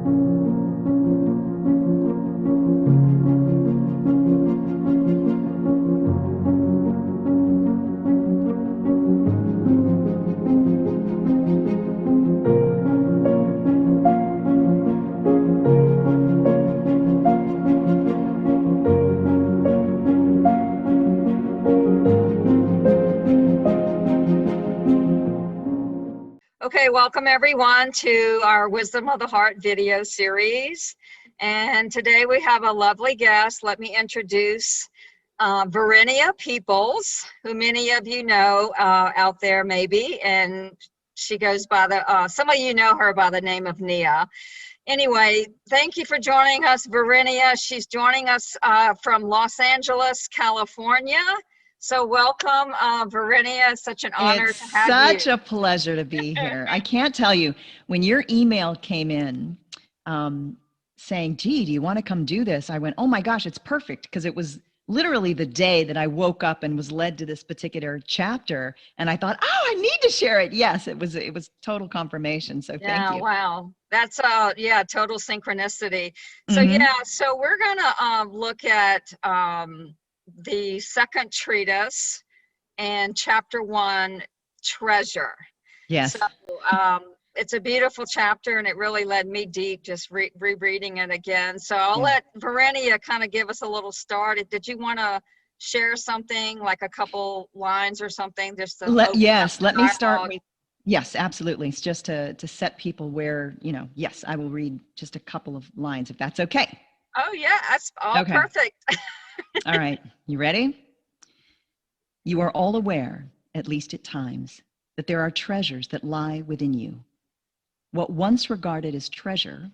Okay, welcome everyone to our Wisdom of the Heart video series. And today we have a lovely guest. Let me introduce Verinia Peoples, who many of you know out there maybe. And she goes by some of you know her by the name of Nia. Anyway, thank you for joining us, Verinia. She's joining us from Los Angeles, California. So welcome, Verinia. It's such an honor to have you. It's such a pleasure to be here. I can't tell you, when your email came in saying, gee, do you want to come do this? I went, oh my gosh, it's perfect. Because it was literally the day that I woke up and was led to this particular chapter. And I thought, oh, I need to share it. Yes, it was total confirmation. So thank you. Wow. That's total synchronicity. So so we're gonna look at the second treatise and chapter 1, treasure. Yes. So it's a beautiful chapter, and it really led me deep just rereading it again. So I'll let Verinia kind of give us a little start. Did you want to share something, like a couple lines or something? Just to let me start with, yes, absolutely. It's just to set people where, yes, I will read just a couple of lines if that's okay. Oh yeah, that's all okay. Perfect. All right, you ready? You are all aware, at least at times, that there are treasures that lie within you. What once regarded as treasure,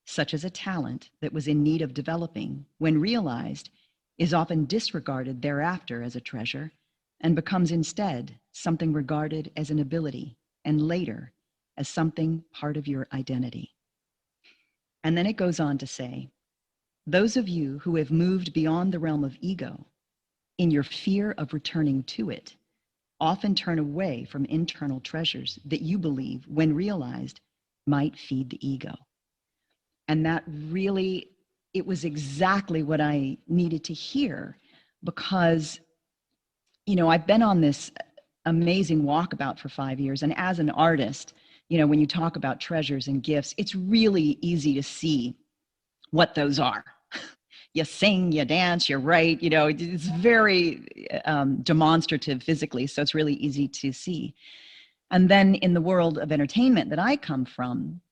such as a talent that was in need of developing, when realized, is often disregarded thereafter as a treasure and becomes instead something regarded as an ability and later as something part of your identity. And then it goes on to say, those of you who have moved beyond the realm of ego, in your fear of returning to it, often turn away from internal treasures that you believe, when realized, might feed the ego. And that really, it was exactly what I needed to hear, because, I've been on this amazing walkabout for 5 years. And as an artist, when you talk about treasures and gifts, it's really easy to see what those are. You sing, you dance, you write, it's very demonstrative physically. So it's really easy to see. And then in the world of entertainment that I come from,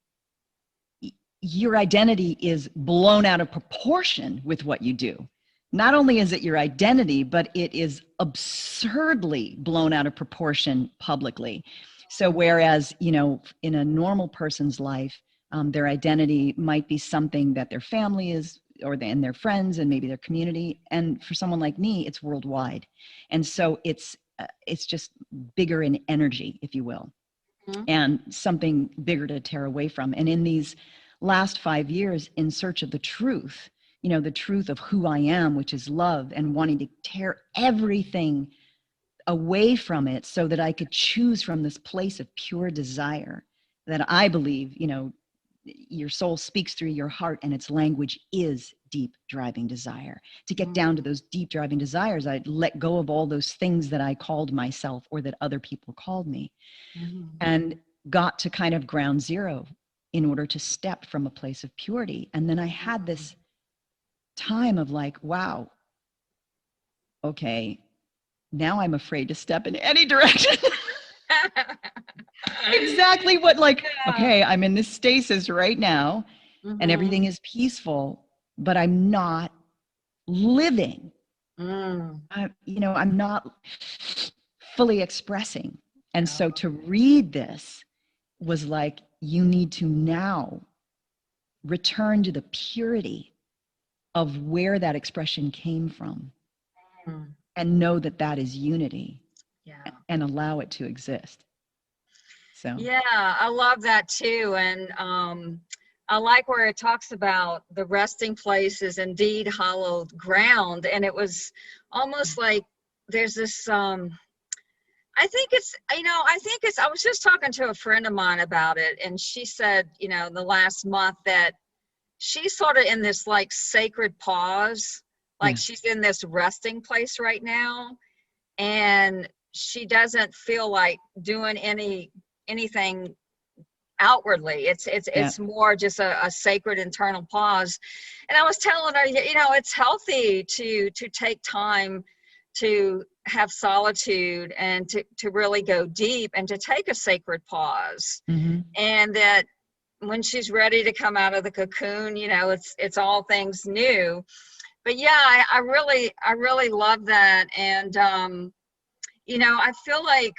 your identity is blown out of proportion with what you do. Not only is it your identity, but it is absurdly blown out of proportion publicly. So whereas, in a normal person's life, their identity might be something that their family is, and their friends and maybe their community. And for someone like me, it's worldwide. And so it's just bigger in energy, if you will, and something bigger to tear away from. And in these last 5 years, in search of the truth, the truth of who I am, which is love, and wanting to tear everything away from it so that I could choose from this place of pure desire that I believe, your soul speaks through your heart, and its language is deep driving desire. To get down to those deep driving desires, I'd let go of all those things that I called myself or that other people called me, and got to kind of ground zero in order to step from a place of purity. And then I had this time of like, wow, okay, now I'm afraid to step in any direction. Exactly what, okay, I'm in this stasis right now, and everything is peaceful, but I'm not living. I'm not fully expressing. And so to read this was like, you need to now return to the purity of where that expression came from, and know that that is unity, and allow it to exist. So yeah, I love that too. And I like where it talks about the resting place is indeed hallowed ground. And it was almost like there's this, I I think it's, I think it's, I was just talking to a friend of mine about it, and she said, the last month that she's sort of in this like sacred pause, like Yeah. she's in this resting place right now, and she doesn't feel like doing anything outwardly. Yeah. It's more just a sacred internal pause. And I was telling her, it's healthy to take time to have solitude and to really go deep and to take a sacred pause. Hmm. And that when she's ready to come out of the cocoon, it's all things new. But yeah, I really love that. And I feel like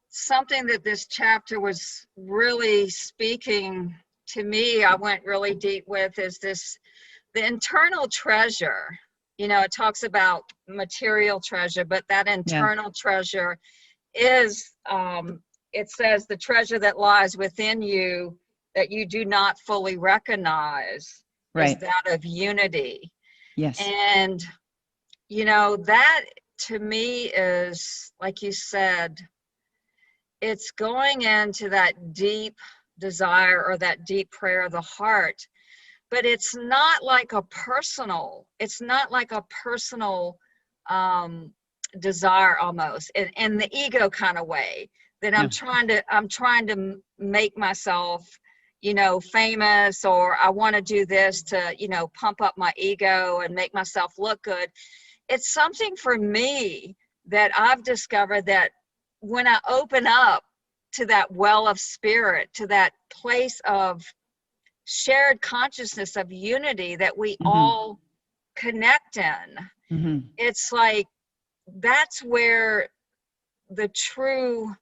something that this chapter was really speaking to me, I went really deep with, is the internal treasure. It talks about material treasure, but that Yeah. internal treasure is, it says, the treasure that lies within you that you do not fully recognize is Right. that of unity. Yes. And, that to me is, like you said, it's going into that deep desire or that deep prayer of the heart, but it's not like a personal desire, almost in the ego kind of way, that No. I'm trying to make myself famous, or I want to do this to pump up my ego and make myself look good. It's something for me that I've discovered, that when I open up to that well of spirit, to that place of shared consciousness of unity that we Hmm. all connect in, Hmm. it's like that's where the true,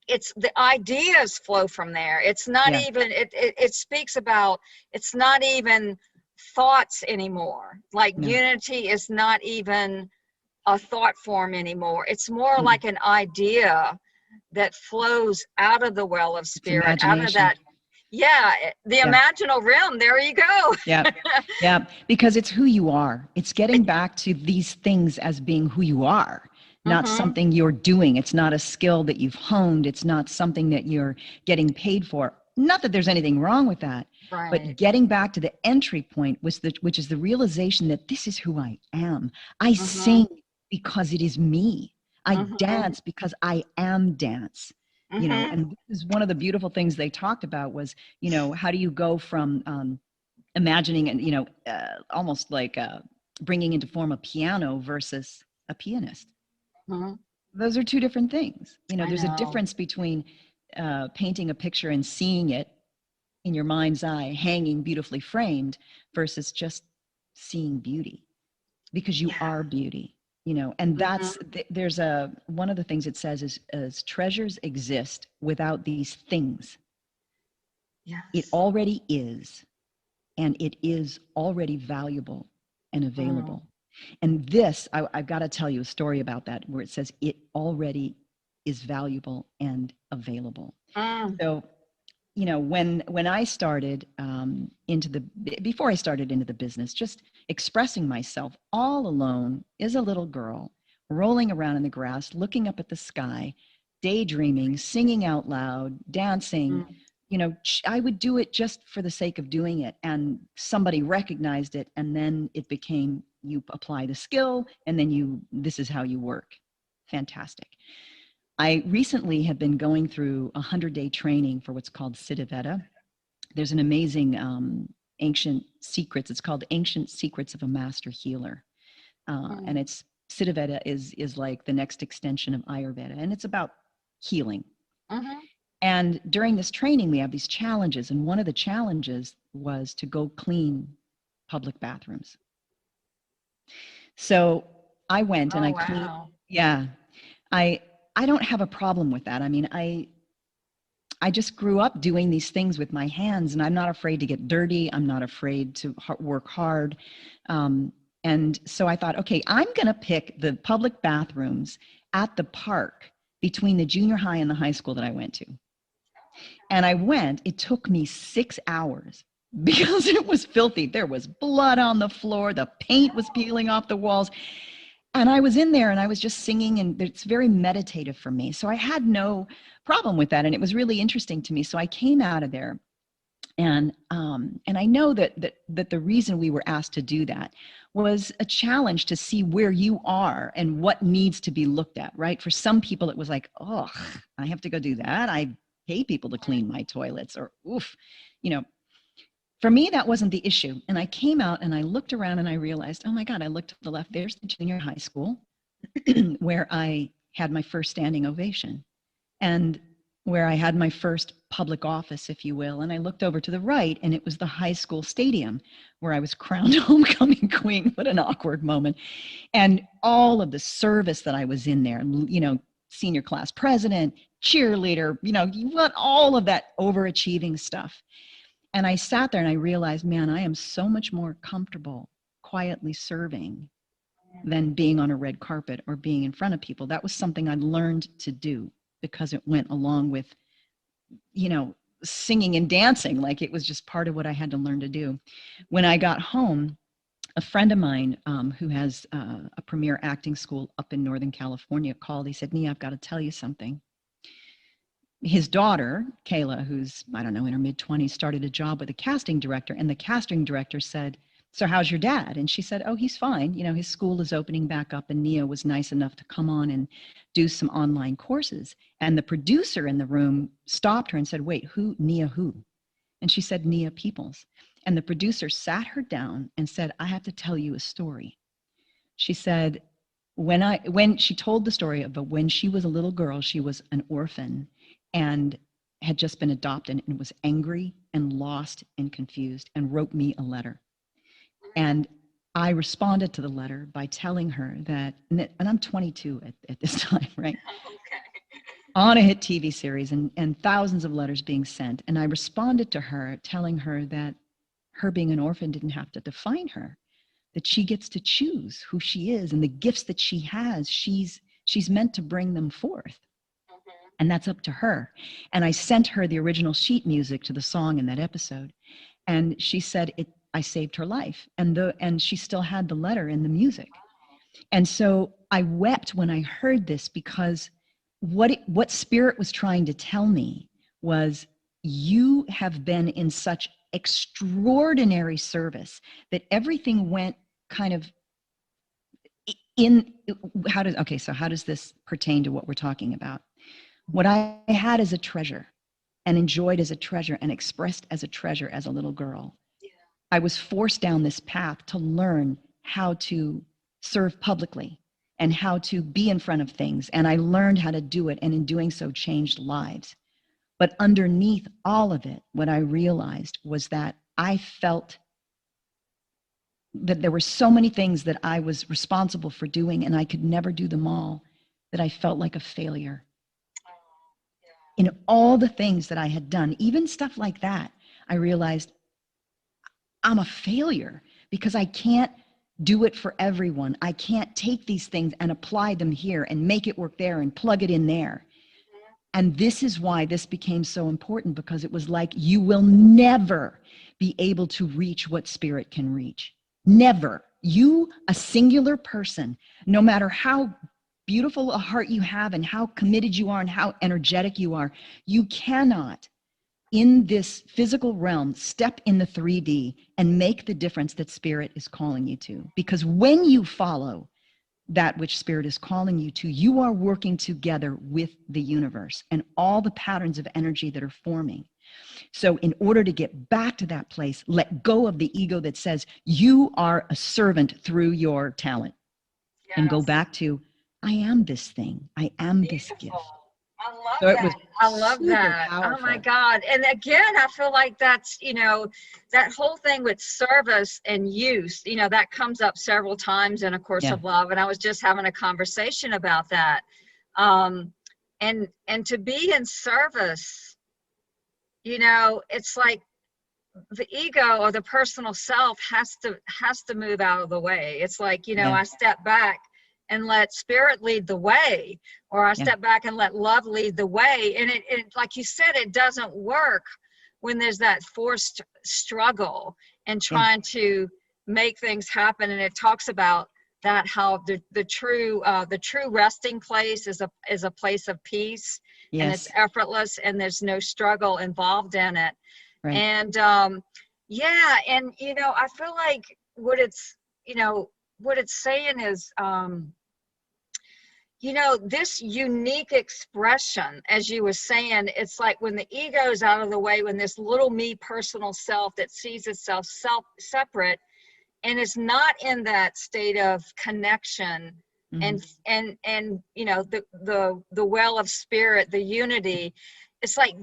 it's the ideas flow from there. It's not Yeah. even, it speaks about, it's not even thoughts anymore. Like No. unity is not even a thought form anymore. It's more Mm. like an idea that flows out of the well of It's spirit, out of imagination. that, yeah, the Yeah. imaginal realm. There you go. Yeah. Yeah. Because it's who you are. It's getting back to these things as being who you are, not Mm-hmm. something you're doing. It's not a skill that you've honed. It's not something that you're getting paid for. Not that there's anything wrong with that, but Right. getting back to the entry point which is the realization that this is who I am. I Mm-hmm. sing because it is me. I Mm-hmm. dance because I am dance. Mm-hmm. And this is one of the beautiful things they talked about was, how do you go from imagining and almost like bringing into form a piano versus a pianist. Mm-hmm. Those are two different things. I There's a know. difference between painting a picture and seeing it in your mind's eye hanging beautifully framed versus just seeing beauty, because you Yeah. are beauty. And Mm-hmm. there's one of the things it says is treasures exist without these things. It Yes. already is, and it is already valuable and Mm. available. And this, I've got to tell you a story about that, where it says it already is valuable and available. Mm. So, when I started before I started into the business, just expressing myself all alone as a little girl, rolling around in the grass, looking up at the sky, daydreaming, singing out loud, dancing, Mm. I would do it just for the sake of doing it. And somebody recognized it. And then it became, you apply the skill and then this is how you work. Fantastic. I recently have been going through a 100-day training for what's called Siddhaveda. There's an amazing ancient secrets. It's called Ancient Secrets of a Master Healer. And Mm. it's Siddhaveda is like the next extension of Ayurveda. And it's about healing. Mm-hmm. And during this training, we have these challenges. And one of the challenges was to go clean public bathrooms. So I went and Oh, I cleaned. wow. Yeah, I I don't have a problem with that. I mean, I just grew up doing these things with my hands, and I'm not afraid to get dirty. I'm not afraid to work hard. And so I thought, okay, I'm going to pick the public bathrooms at the park between the junior high and the high school that I went to. And I went, it took me 6 hours because it was filthy. There was blood on the floor, the paint was peeling off the walls. And I was in there and I was just singing, and it's very meditative for me. So I had no problem with that. And it was really interesting to me. So I came out of there, and I know that the reason we were asked to do that was a challenge to see where you are and what needs to be looked at, right? For some people, it was like, oh, I have to go do that. I pay people to clean my toilets, or oof, you know. For me, that wasn't the issue. And I came out and I looked around and I realized, oh my God, I looked to the left. There's the junior high school where I had my first standing ovation, and where I had my first public office, if you will. And I looked over to the right, and it was the high school stadium where I was crowned homecoming queen. What an awkward moment. And all of the service that I was in there, you know, senior class president, cheerleader, you know, you want all of that overachieving stuff. And I sat there and I realized, man, I am so much more comfortable quietly serving than being on a red carpet or being in front of people. That was something I learned to do because it went along with, you know, singing and dancing. Like it was just part of what I had to learn to do. When I got home, a friend of mine who has a premier acting school up in Northern California called. He said, Nia, I've got to tell you something. His daughter, Kayla, who's, I don't know, in her mid-20s, started a job with a casting director. And the casting director said, so how's your dad? And she said, oh, he's fine. You know, his school is opening back up, and Nia was nice enough to come on and do some online courses. And the producer in the room stopped her and said, wait, who, Nia who? And she said, Nia Peoples. And the producer sat her down and said, I have to tell you a story. She said, when she told the story of when she was a little girl, she was an orphan and had just been adopted and was angry and lost and confused and wrote me a letter. And I responded to the letter by telling her that, and I'm 22 at this time, right? Okay. On a hit TV series and thousands of letters being sent. And I responded to her telling her that her being an orphan didn't have to define her, that she gets to choose who she is, and the gifts that she has, she's meant to bring them forth. And that's up to her. And I sent her the original sheet music to the song in that episode. And she said, I saved her life. And she still had the letter in the music. And so I wept when I heard this, because what Spirit was trying to tell me was, you have been in such extraordinary service that everything went kind of in. How does this pertain to what we're talking about? What I had as a treasure and enjoyed as a treasure and expressed as a treasure as a little girl, I was forced down this path to learn how to serve publicly and how to be in front of things. And I learned how to do it, and in doing so changed lives. But underneath all of it, what I realized was that I felt that there were so many things that I was responsible for doing, and I could never do them all, that I felt like a failure. In all the things that I had done, even stuff like that, I realized I'm a failure because I can't do it for everyone. I can't take these things and apply them here and make it work there and plug it in there. And this is why this became so important, because it was like, you will never be able to reach what Spirit can reach. Never. You, a singular person, no matter how beautiful a heart you have and how committed you are and how energetic you are, you cannot, in this physical realm, step in the 3D and make the difference that Spirit is calling you to. Because when you follow that which Spirit is calling you to, you are working together with the universe and all the patterns of energy that are forming. So in order to get back to that place, let go of the ego that says you are a servant through your talent. Yes. And go back to, I am this thing. I am this gift. I love that. I love that. Powerful. Oh my God. And again, I feel like that's, you know, that whole thing with service and use, you know, that comes up several times in A Course of Love. And I was just having a conversation about that. And to be in service, you know, it's like the ego or the personal self has to move out of the way. It's like, you know, I step back and let Spirit lead the way, or I step back and let love lead the way. And it, like you said, it doesn't work when there's that forced struggle and trying to make things happen. And it talks about that how the true resting place is a place of peace, and it's Yes. effortless, and there's no struggle involved in it. Right. And yeah, and I feel like what it's saying is, this unique expression, as you were saying, it's like when the ego's out of the way, when this little me personal self that sees itself separate and is not in that state of connection, Mhm. and the well of spirit, the unity. It's like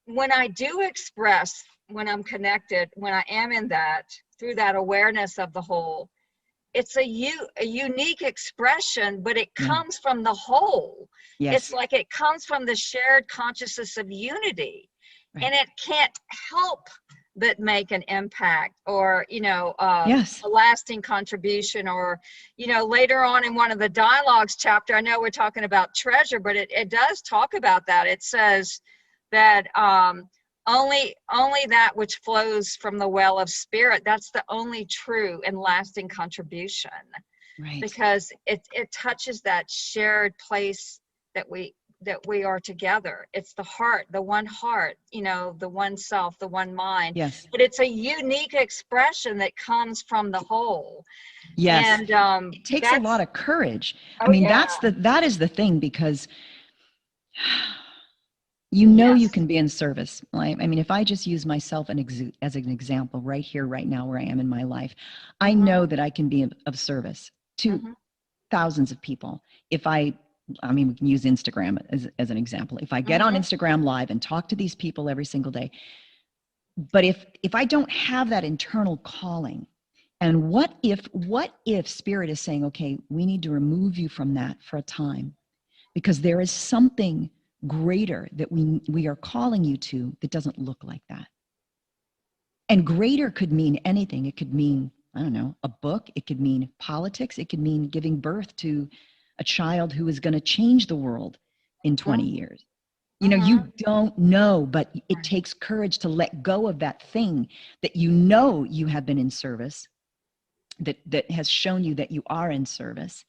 when I do express, when I'm connected, when I am in that, through that awareness of the whole, it's a unique expression, but it Yeah. comes from the whole. It's Yes. like it comes from the shared consciousness of unity, Right. and it can't help but make an impact, or Yes. a lasting contribution. Or later on in one of the dialogues chapter, I know we're talking about treasure, but it does talk about that. It says that only that which flows from the well of spirit, that's the only true and lasting contribution, Right. because it touches that shared place that we are together. It's the heart, the one heart, the one self, the one mind. Yes. But it's a unique expression that comes from the whole. Yes. And It takes a lot of courage. I Oh, mean, yeah. that is the thing, because you Yes. can be in service. I mean, if I just use myself as an example right here, right now, where I am in my life, I know that I can be of service to thousands of people. I mean, we can use Instagram as an example. If I get on Instagram Live and talk to these people every single day, but if I don't have that internal calling, and what if Spirit is saying, okay, we need to remove you from that for a time, because there is something greater that we are calling you to that doesn't look like that. And greater could mean anything. It could mean, I don't know, a book. It could mean politics. It could mean giving birth to a child who is going to change the world in 20 years. You don't know, but it takes courage to let go of that thing that you have been in service, that has shown you that you are in service,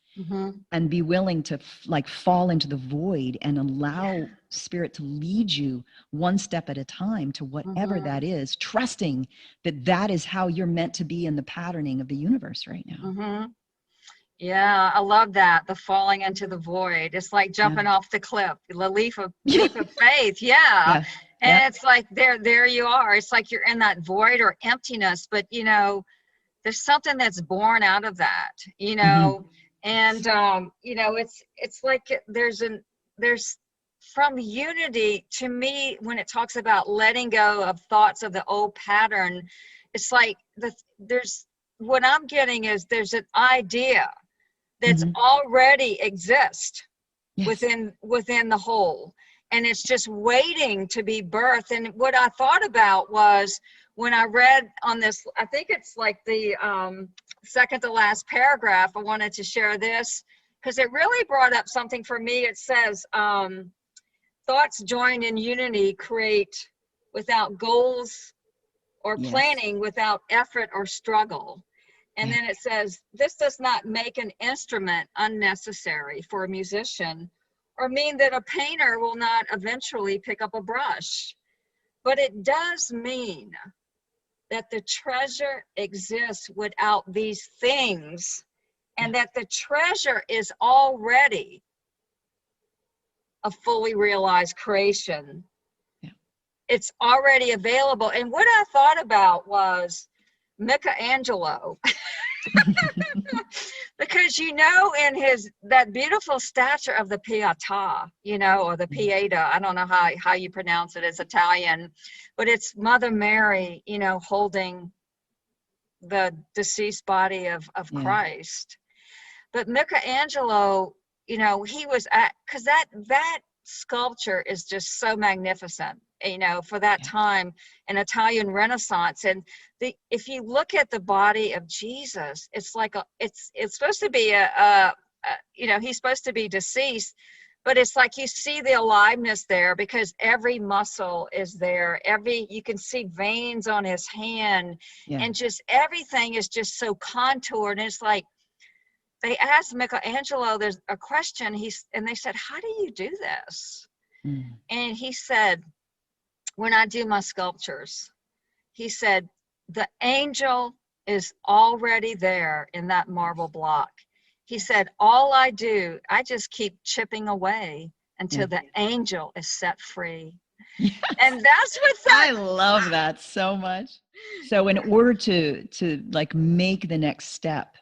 and be willing to fall into the void and allow Spirit to lead you one step at a time to whatever that is, trusting that is how you're meant to be in the patterning of the universe right now. Yeah, I love that. The falling into the void. It's like jumping off the cliff, the leap of faith. Yeah. And it's like there you are. It's like you're in that void or emptiness, but there's something that's born out of that, and it's like there's from unity. To me, when it talks about letting go of thoughts of the old pattern, it's like there's what I'm getting is there's an idea that's already exist within the whole, and it's just waiting to be birthed. And what I thought about was, when I read on this, I think it's like the second to last paragraph, I wanted to share this because it really brought up something for me. It says, thoughts joined in unity create without goals or planning, without effort or struggle. And then it says, this does not make an instrument unnecessary for a musician, or mean that a painter will not eventually pick up a brush. But it does mean that the treasure exists without these things, and that the treasure is already a fully realized creation. It's already available. And what I thought about was Michelangelo. Because in that beautiful statue of the Pietà, or the Pieta, I don't know how you pronounce it, it's Italian, but it's Mother Mary, holding the deceased body of Christ. But Michelangelo, he was because that sculpture is just so magnificent, for that time in Italian Renaissance. And if you look at the body of Jesus, it's like it's supposed to be he's supposed to be deceased, but it's like you see the aliveness there, because every muscle is there. You can see veins on his hand, and just everything is just so contoured. And it's like they asked Michelangelo, there's a question, and they said, how do you do this? Mm. And he said, when I do my sculptures, he said, the angel is already there in that marble block. He said, all I do, I just keep chipping away until the angel is set free. Yes. And that's what I love that so much. So in order to like make the next step,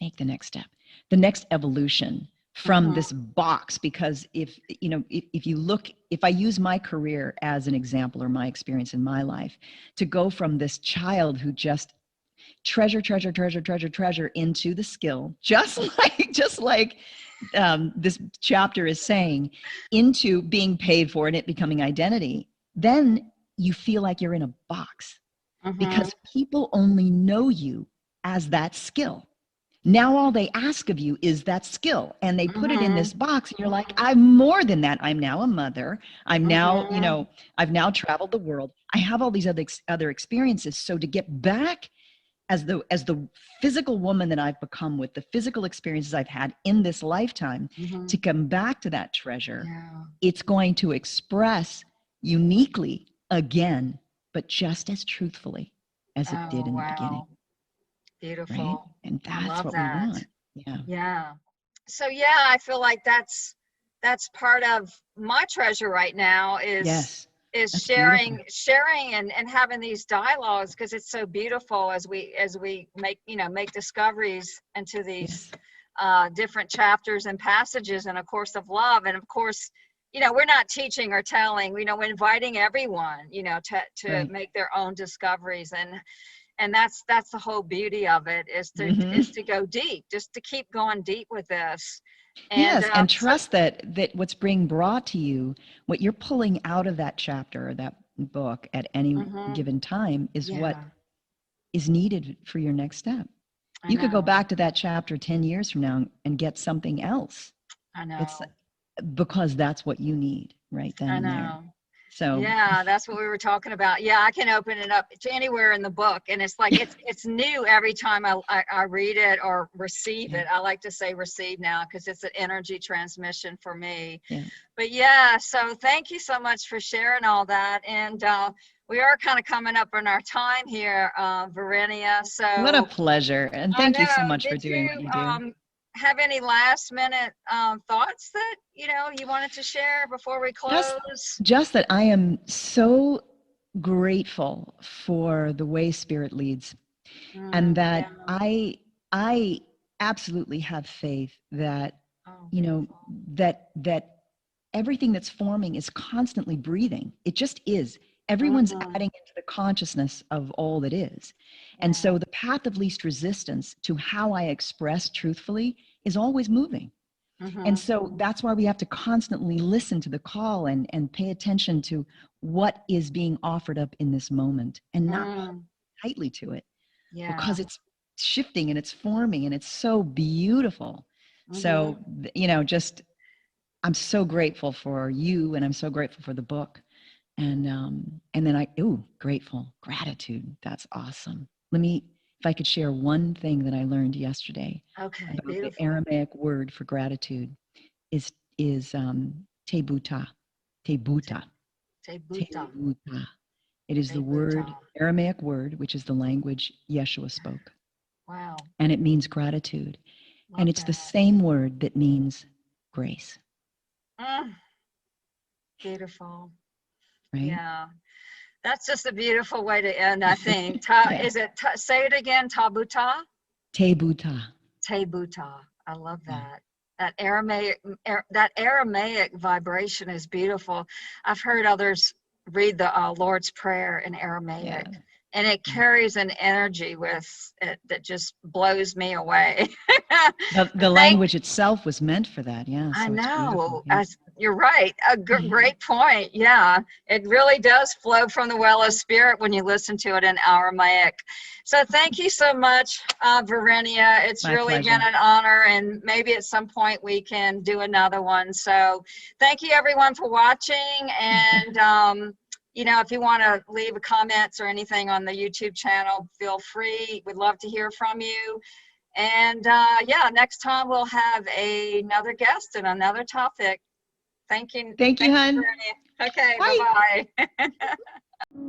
the next evolution from this box, because if you look, if I use my career as an example, or my experience in my life, to go from this child who just treasure into the skill, just like this chapter is saying, into being paid for and it becoming identity, then you feel like you're in a box because people only know you as that skill. Now all they ask of you is that skill, and they put it in this box, and you're like, I'm more than that. I'm now a mother. I'm now, I've now traveled the world. I have all these other experiences. So to get back as the physical woman that I've become, with the physical experiences I've had in this lifetime, to come back to that treasure, it's going to express uniquely again, but just as truthfully as it did in the beginning. Beautiful. Right? And that's what we want. Yeah. Yeah. So yeah, I feel like that's part of my treasure right now is sharing and having these dialogues, because it's so beautiful as we make discoveries into these different chapters and passages in A Course of Love. And of course, we're not teaching or telling, we're inviting everyone, to make their own discoveries. And that's the whole beauty of it, is to go deep, just to keep going deep with this. And, and trust that what's being brought to you, what you're pulling out of that chapter or that book at any given time, is what is needed for your next step. You could go back to that chapter 10 years from now and get something else. I know. It's because that's what you need right then and there. So yeah, that's what we were talking about. Yeah, I can open it up to anywhere in the book, and it's like it's new every time I read it or receive it. I like to say receive now, because it's an energy transmission for me. But yeah, so thank you so much for sharing all that. And we are kind of coming up on our time here, Verinia. So what a pleasure, and thank you so much for doing what you do. Have any last minute thoughts that you wanted to share before we close? Just that I am so grateful for the way Spirit leads, and that I absolutely have faith that that everything that's forming is constantly breathing. It just is. Everyone's adding into the consciousness of all that is. And so the path of least resistance to how I express truthfully is always moving. And so that's why we have to constantly listen to the call and pay attention to what is being offered up in this moment, and not hold tightly to it, because it's shifting and it's forming and it's so beautiful. So, just, I'm so grateful for you, and I'm so grateful for the book. And then gratitude. That's awesome. If I could share one thing that I learned yesterday about the Aramaic word for gratitude is tebuta. Tebuta. Tebuta. It is the Aramaic word, which is the language Yeshua spoke. Wow. And it means gratitude. And it's the same word that means grace. Beautiful. Right? Yeah. That's just a beautiful way to end, I think. Is it, say it again, tabuta? Tebuta. Tebuta. I love that. That Aramaic vibration is beautiful. I've heard others read the Lord's Prayer in Aramaic, and it carries an energy with it that just blows me away. The language itself was meant for that. Yeah. So I know. It's you're right. A great point. Yeah. It really does flow from the well of spirit when you listen to it in Aramaic. So thank you so much, Verinia. It's really been an honor, and maybe at some point we can do another one. So thank you everyone for watching. And, if you want to leave comments or anything on the YouTube channel, feel free. We'd love to hear from you. And yeah, next time we'll have another guest and another topic. Thank you. Thank you, hon. Bernie. Okay, Bye. bye-bye.